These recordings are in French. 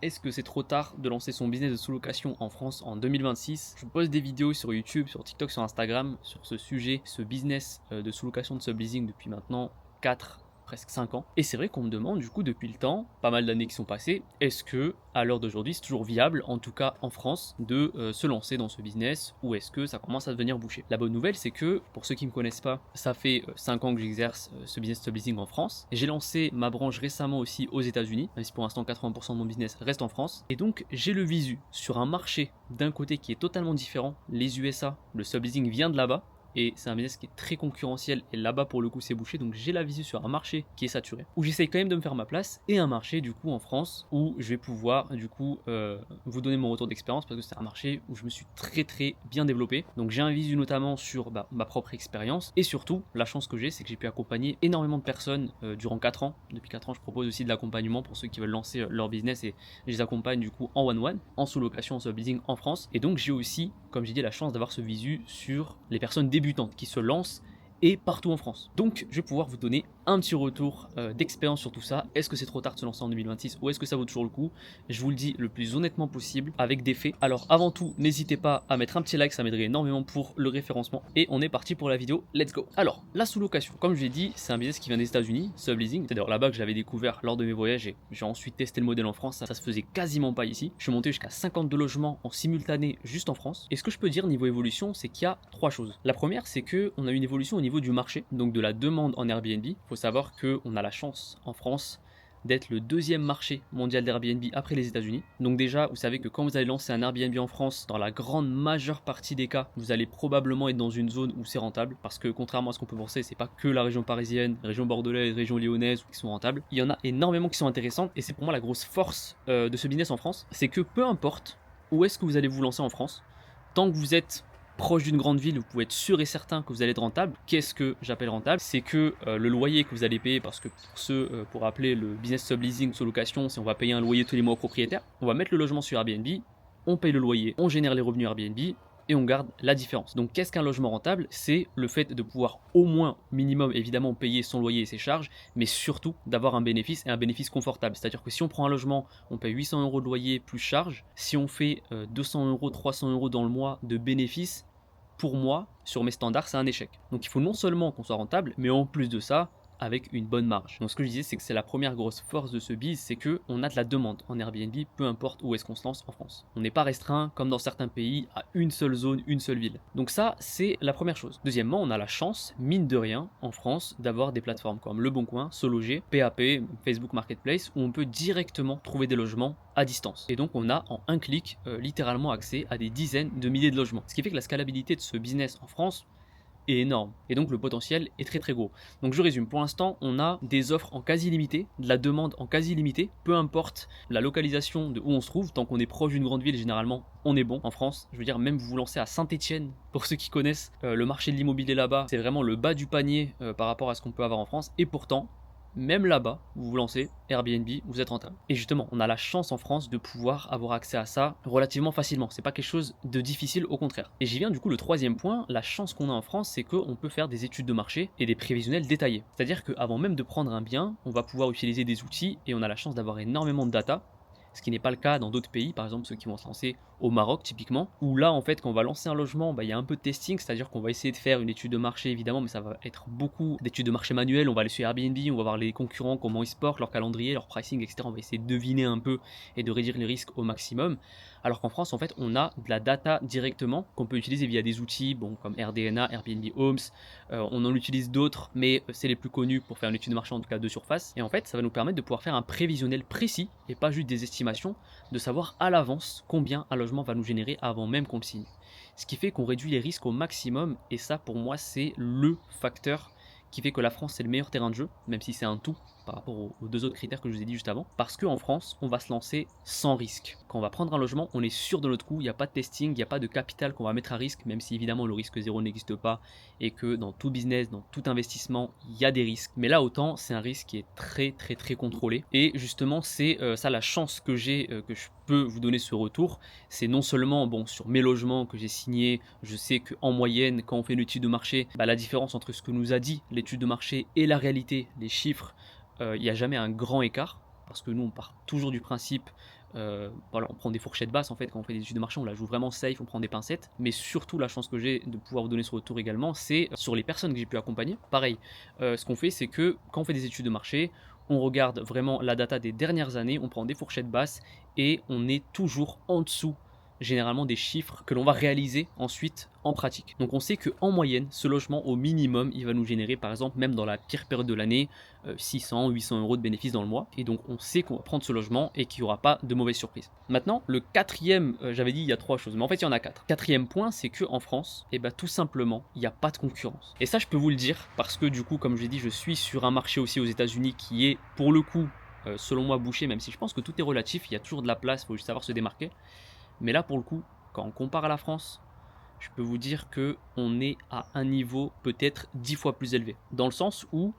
Est-ce que c'est trop tard de lancer son business de sous-location en France en 2026? Je poste des vidéos sur YouTube, sur TikTok, sur Instagram sur ce sujet, ce business de sous-location de subleasing depuis maintenant 4, presque 5 ans. Et c'est vrai qu'on me demande du coup depuis le temps, pas mal d'années qui sont passées, est-ce que à l'heure d'aujourd'hui c'est toujours viable, en tout cas en France, de se lancer dans ce business ou est-ce que ça commence à devenir bouché? La bonne nouvelle c'est que, pour ceux qui ne me connaissent pas, ça fait 5 ans que j'exerce ce business de subleasing en France. J'ai lancé ma branche récemment aussi aux États-Unis, même si pour l'instant 80% de mon business reste en France. Et donc j'ai le visu sur un marché d'un côté qui est totalement différent, les USA, le subleasing vient de là-bas. Et c'est un business qui est très concurrentiel et là-bas pour le coup c'est bouché, donc j'ai la visu sur un marché qui est saturé, où j'essaye quand même de me faire ma place, et un marché du coup en France où je vais pouvoir du coup vous donner mon retour d'expérience parce que c'est un marché où je me suis très bien développé. Donc j'ai un visu notamment sur ma propre expérience et surtout la chance que j'ai c'est que j'ai pu accompagner énormément de personnes durant 4 ans. Depuis 4 ans je propose aussi de l'accompagnement pour ceux qui veulent lancer leur business et je les accompagne du coup en one-one, en sous-location, en subleasing en France. Et donc j'ai aussi, comme j'ai dit, la chance d'avoir ce visu sur les personnes débutantes qui se lancent et partout en France. Donc je vais pouvoir vous donner un petit retour d'expérience sur tout ça. Est-ce que c'est trop tard de se lancer en 2026 ou est-ce que ça vaut toujours le coup? Je vous le dis le plus honnêtement possible avec des faits. Alors avant tout, n'hésitez pas à mettre un petit like, ça m'aiderait énormément pour le référencement. Et on est parti pour la vidéo, let's go. Alors, la sous-location, comme je l'ai dit, c'est un business qui vient des États-Unis, subleasing. C'est d'ailleurs là-bas que j'avais découvert lors de mes voyages et j'ai ensuite testé le modèle en France. Ça se faisait quasiment pas ici. Je suis monté jusqu'à 52 logements en simultané juste en France. Et ce que je peux dire niveau évolution, c'est qu'il y a 3 choses. La première, c'est qu'on a une évolution au niveau du marché, donc de la demande en Airbnb. Il faut savoir qu'on a la chance en France d'être le deuxième marché mondial d'Airbnb après les États-Unis. Donc déjà, vous savez que quand vous allez lancer un Airbnb en France, dans la grande majeure partie des cas, vous allez probablement être dans une zone où c'est rentable, parce que contrairement à ce qu'on peut penser, c'est pas que la région parisienne, région bordelaise, région lyonnaise qui sont rentables. Il y en a énormément qui sont intéressantes, et c'est pour moi la grosse force de ce business en France, c'est que peu importe où est-ce que vous allez vous lancer en France, tant que vous êtes proche d'une grande ville, vous pouvez être sûr et certain que vous allez être rentable. Qu'est-ce que j'appelle rentable? C'est que le loyer que vous allez payer, parce que pour ceux, pour rappeler le business subleasing, sous-location, c'est on va payer un loyer tous les mois au propriétaire, on va mettre le logement sur Airbnb, on paye le loyer, on génère les revenus Airbnb, et on garde la différence. Donc qu'est-ce qu'un logement rentable? C'est le fait de pouvoir au moins, minimum évidemment, payer son loyer et ses charges, mais surtout d'avoir un bénéfice et un bénéfice confortable. C'est-à-dire que si on prend un logement, on paye 800 € de loyer plus charge, si on fait 200 €, 300 € dans le mois de bénéfice, pour moi, sur mes standards, c'est un échec. Donc il faut non seulement qu'on soit rentable, mais en plus de ça, avec une bonne marge. Donc ce que je disais, c'est que c'est la première grosse force de ce biz, c'est que on a de la demande en Airbnb, peu importe où est-ce qu'on se lance en France. On n'est pas restreint, comme dans certains pays, à une seule zone, une seule ville. Donc ça, c'est la première chose. Deuxièmement, on a la chance, mine de rien, en France, d'avoir des plateformes comme Le Bon Coin, SoLoger, PAP, Facebook Marketplace, où on peut directement trouver des logements à distance. Et donc on a en un clic littéralement accès à des dizaines de milliers de logements. Ce qui fait que la scalabilité de ce business en France est énorme. Et donc le potentiel est très gros. Donc je résume, pour l'instant on a des offres en quasi limité, de la demande en quasi limité, peu importe la localisation de où on se trouve, tant qu'on est proche d'une grande ville, généralement on est bon en France. Je veux dire, même vous vous lancez à Saint-Etienne, pour ceux qui connaissent le marché de l'immobilier là-bas, c'est vraiment le bas du panier par rapport à ce qu'on peut avoir en France, et pourtant même là-bas, vous vous lancez, Airbnb, vous êtes rentable. Et justement, on a la chance en France de pouvoir avoir accès à ça relativement facilement. C'est pas quelque chose de difficile, au contraire. Et j'y viens du coup, le troisième point, la chance qu'on a en France, c'est qu'on peut faire des études de marché et des prévisionnels détaillés. C'est-à-dire qu'avant même de prendre un bien, on va pouvoir utiliser des outils et on a la chance d'avoir énormément de data, ce qui n'est pas le cas dans d'autres pays, par exemple ceux qui vont se lancer au Maroc typiquement, où là en fait quand on va lancer un logement, il y a un peu de testing, c'est-à-dire qu'on va essayer de faire une étude de marché évidemment, mais ça va être beaucoup d'études de marché manuelles, on va aller sur Airbnb, on va voir les concurrents, comment ils se portent, leur calendrier, leur pricing, etc. On va essayer de deviner un peu et de réduire les risques au maximum, alors qu'en France en fait on a de la data directement qu'on peut utiliser via des outils comme RDNA, Airbnb Homes, on en utilise d'autres, mais c'est les plus connus pour faire une étude de marché en tout cas de surface, et en fait ça va nous permettre de pouvoir faire un prévisionnel précis et pas juste des estimations, de savoir à l'avance combien un logement va nous générer avant même qu'on le signe. Ce qui fait qu'on réduit les risques au maximum, et ça pour moi c'est le facteur qui fait que la France c'est le meilleur terrain de jeu, même si c'est un tout par rapport aux deux autres critères que je vous ai dit juste avant, parce qu'en France on va se lancer sans risque. Quand on va prendre un logement, on est sûr de notre coup, il n'y a pas de testing, il n'y a pas de capital qu'on va mettre à risque, même si évidemment le risque zéro n'existe pas, et que dans tout business, dans tout investissement, il y a des risques. Mais là autant, c'est un risque qui est très contrôlé, et justement c'est ça la chance que j'ai, que je peux vous donner ce retour, c'est non seulement sur mes logements que j'ai signés, je sais qu'en moyenne quand on fait une étude de marché, la différence entre ce que nous a dit l'étude de marché et la réalité, les chiffres, il n'y a jamais un grand écart, parce que nous on part toujours du principe Voilà, on prend des fourchettes basses en fait quand on fait des études de marché, on la joue vraiment safe, on prend des pincettes. Mais surtout, la chance que j'ai de pouvoir vous donner ce retour également, c'est sur les personnes que j'ai pu accompagner. Pareil, ce qu'on fait, c'est que quand on fait des études de marché, on regarde vraiment la data des dernières années, on prend des fourchettes basses et on est toujours en dessous généralement des chiffres que l'on va réaliser ensuite en pratique. Donc on sait qu'en moyenne, ce logement au minimum, il va nous générer par exemple, même dans la pire période de l'année, 600, 800 euros de bénéfices dans le mois. Et donc on sait qu'on va prendre ce logement et qu'il n'y aura pas de mauvaises surprises. Maintenant, le quatrième, j'avais dit il y a 3 choses, mais en fait il y en a 4. Quatrième point, c'est qu'en France, et bah, tout simplement, il n'y a pas de concurrence. Et ça je peux vous le dire, parce que du coup, comme je l'ai dit, je suis sur un marché aussi aux États-Unis qui est pour le coup, selon moi, bouché, même si je pense que tout est relatif, il y a toujours de la place, il faut juste savoir se démarquer. Mais là, pour le coup, quand on compare à la France, je peux vous dire qu'on est à un niveau peut-être 10 fois plus élevé. Dans le sens où,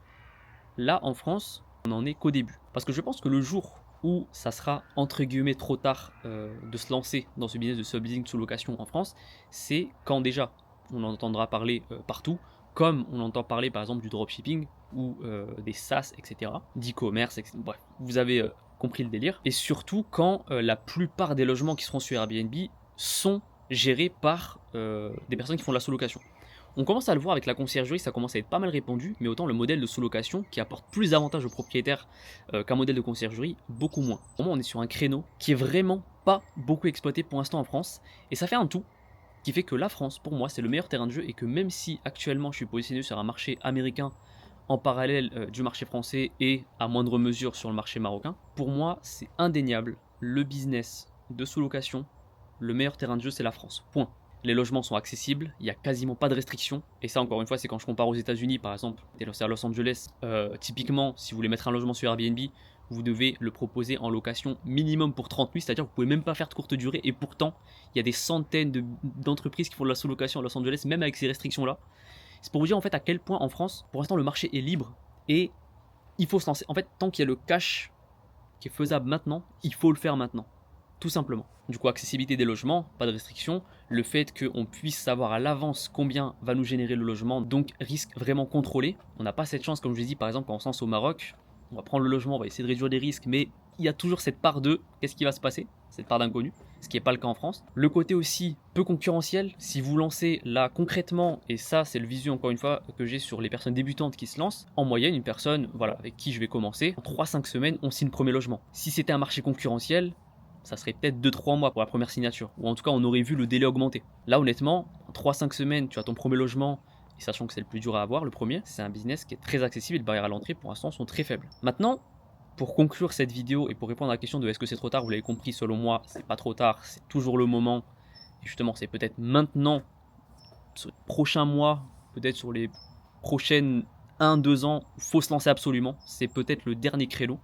là, en France, on n'en est qu'au début. Parce que je pense que le jour où ça sera, entre guillemets, trop tard de se lancer dans ce business de subleasing sous location en France, c'est quand déjà on en entendra parler partout, comme on entend parler par exemple du dropshipping ou des SaaS, etc., d'e-commerce, etc. Bref, vous avez compris le délire. Et surtout quand la plupart des logements qui seront sur Airbnb sont gérés par des personnes qui font de la sous-location. On commence à le voir avec la conciergerie, ça commence à être pas mal répandu, mais autant le modèle de sous-location qui apporte plus d'avantages aux propriétaires qu'un modèle de conciergerie, beaucoup moins. Pour moi, on est sur un créneau qui est vraiment pas beaucoup exploité pour l'instant en France, et ça fait un tout qui fait que la France, pour moi, c'est le meilleur terrain de jeu, et que même si actuellement je suis positionné sur un marché américain en parallèle du marché français et à moindre mesure sur le marché marocain, pour moi, c'est indéniable, le business de sous-location, le meilleur terrain de jeu, c'est la France. Point. Les logements sont accessibles, il n'y a quasiment pas de restrictions. Et ça, encore une fois, c'est quand je compare aux États-Unis, par exemple, c'est à Los Angeles. Typiquement, si vous voulez mettre un logement sur Airbnb, vous devez le proposer en location minimum pour 30 nuits, c'est-à-dire que vous pouvez même pas faire de courte durée. Et pourtant, il y a des centaines d'entreprises qui font de la sous-location à Los Angeles, même avec ces restrictions-là. C'est pour vous dire en fait à quel point en France, pour l'instant, le marché est libre et il faut se lancer. En fait, tant qu'il y a le cash qui est faisable maintenant, il faut le faire maintenant. Tout simplement. Du coup, accessibilité des logements, pas de restriction. Le fait qu'on puisse savoir à l'avance combien va nous générer le logement, donc risque vraiment contrôlé. On n'a pas cette chance, comme je l'ai dit, par exemple, quand on se lance au Maroc, on va prendre le logement, on va essayer de réduire les risques, mais il y a toujours cette part de qu'est-ce qui va se passer, cette part d'inconnu, ce qui n'est pas le cas en France. Le côté aussi peu concurrentiel, si vous lancez là concrètement, et ça c'est le visu encore une fois que j'ai sur les personnes débutantes qui se lancent, en moyenne une personne voilà, avec qui je vais commencer, en 3-5 semaines on signe le premier logement. Si c'était un marché concurrentiel, ça serait peut-être 2-3 mois pour la première signature, ou en tout cas on aurait vu le délai augmenter. Là honnêtement, en 3-5 semaines tu as ton premier logement, et sachant que c'est le plus dur à avoir, le premier, c'est un business qui est très accessible et les barrières à l'entrée pour l'instant sont très faibles. Maintenant, pour conclure cette vidéo et pour répondre à la question de est-ce que c'est trop tard, vous l'avez compris, selon moi, c'est pas trop tard, c'est toujours le moment. Et justement, c'est peut-être maintenant, sur les prochains mois, peut-être sur les prochaines 1-2 ans, il faut se lancer absolument. C'est peut-être le dernier créneau.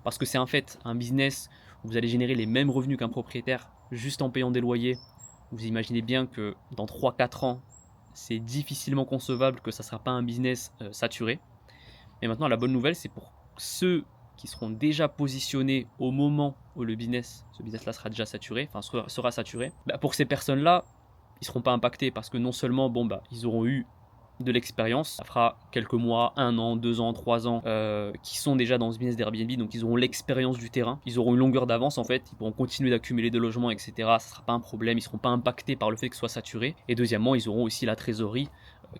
Parce que c'est en fait un business où vous allez générer les mêmes revenus qu'un propriétaire juste en payant des loyers. Vous imaginez bien que dans 3-4 ans, c'est difficilement concevable que ça ne sera pas un business saturé. Mais maintenant, la bonne nouvelle, c'est pour ceux qui seront déjà positionnés au moment où ce business-là sera déjà saturé, enfin sera saturé. Bah, pour ces personnes-là, ils ne seront pas impactés parce que non seulement, ils auront eu de l'expérience, ça fera quelques mois, 1 an, 2 ans, 3 ans, qui sont déjà dans ce business d'Airbnb, donc ils auront l'expérience du terrain, ils auront une longueur d'avance en fait, ils pourront continuer d'accumuler des logements, etc. Ça ne sera pas un problème, ils ne seront pas impactés par le fait que ce soit saturé. Et deuxièmement, ils auront aussi la trésorerie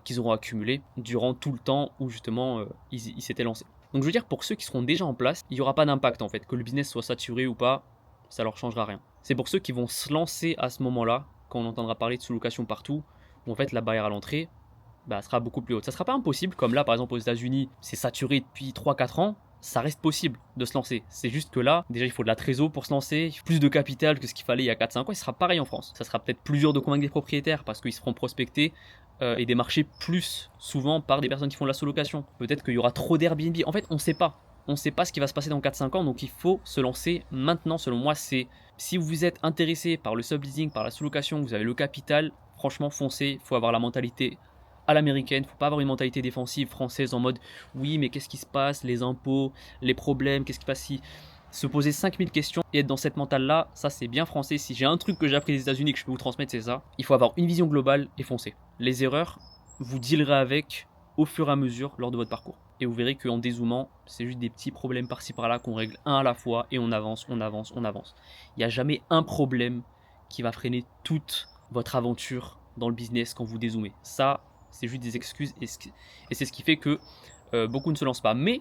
qu'ils auront accumulée durant tout le temps où justement ils s'étaient lancés. Donc je veux dire, pour ceux qui seront déjà en place, il n'y aura pas d'impact en fait, que le business soit saturé ou pas, ça leur changera rien. C'est pour ceux qui vont se lancer à ce moment-là, quand on entendra parler de sous-location partout, où en fait la barrière à l'entrée sera beaucoup plus haute. Ça sera pas impossible, comme là par exemple aux États-Unis, c'est saturé depuis 3-4 ans, ça reste possible de se lancer. C'est juste que là, déjà il faut de la trésor pour se lancer, plus de capital que ce qu'il fallait il y a 4-5 ans, et ce sera pareil en France. Ça sera peut-être plus dur de convaincre des propriétaires parce qu'ils seront prospectés et démarchés plus souvent par des personnes qui font de la sous-location. Peut-être qu'il y aura trop d'Airbnb. En fait, on sait pas. On ne sait pas ce qui va se passer dans 4-5 ans, donc il faut se lancer maintenant. Selon moi, c'est si vous êtes intéressé par le subleasing, par la sous-location, vous avez le capital, franchement foncez, il faut avoir la mentalité à l'américaine, faut pas avoir une mentalité défensive française en mode oui mais qu'est-ce qui se passe, les impôts, les problèmes, qu'est-ce qui se passe si... Se poser 5000 questions et être dans cette mentale-là, ça c'est bien français. Si j'ai un truc que j'ai appris des États-Unis et que je peux vous transmettre, c'est ça. Il faut avoir une vision globale et foncer. Les erreurs, vous dealerez avec au fur et à mesure lors de votre parcours. et vous verrez qu'en dézoomant, c'est juste des petits problèmes par-ci par-là qu'on règle un à la fois et on avance, on avance, on avance. Il n'y a jamais un problème qui va freiner toute votre aventure dans le business quand vous dézoomez. Ça, c'est juste des excuses et c'est ce qui fait que beaucoup ne se lancent pas. Mais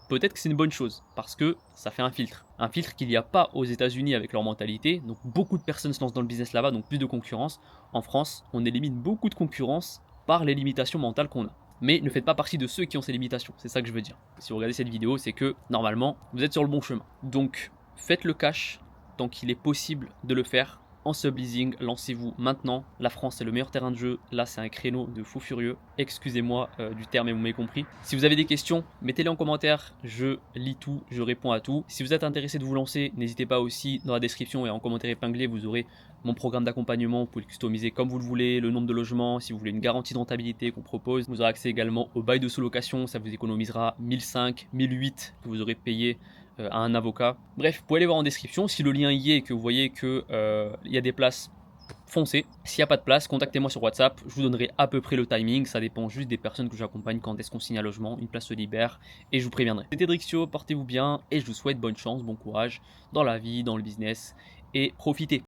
peut-être que c'est une bonne chose parce que ça fait un filtre. Un filtre qu'il n'y a pas aux États-Unis avec leur mentalité. Donc beaucoup de personnes se lancent dans le business là-bas, donc plus de concurrence. En France, on élimine beaucoup de concurrence par les limitations mentales qu'on a. Mais ne faites pas partie de ceux qui ont ces limitations, c'est ça que je veux dire. Si vous regardez cette vidéo, c'est que normalement, vous êtes sur le bon chemin. Donc faites le cash tant qu'il est possible de le faire. En subleasing, lancez-vous maintenant. La France, c'est le meilleur terrain de jeu. Là, c'est un créneau de fou furieux. Excusez-moi du terme, mais vous m'avez compris. Si vous avez des questions, mettez-les en commentaire. Je lis tout, je réponds à tout. Si vous êtes intéressé de vous lancer, n'hésitez pas aussi dans la description et en commentaire épinglé, vous aurez mon programme d'accompagnement. Vous pouvez le customiser comme vous le voulez, le nombre de logements. Si vous voulez une garantie de rentabilité qu'on propose, vous aurez accès également au bail de sous-location. Ça vous économisera 1005, 1008 que vous aurez payé à un avocat. Bref, vous pouvez aller voir en description. Si le lien y est et que vous voyez qu'il y a des places, foncez. S'il n'y a pas de place, contactez-moi sur WhatsApp. Je vous donnerai à peu près le timing. Ça dépend juste des personnes que j'accompagne quand est-ce qu'on signe un logement. Une place se libère et je vous préviendrai. C'était Drixio, portez-vous bien et je vous souhaite bonne chance, bon courage dans la vie, dans le business et profitez.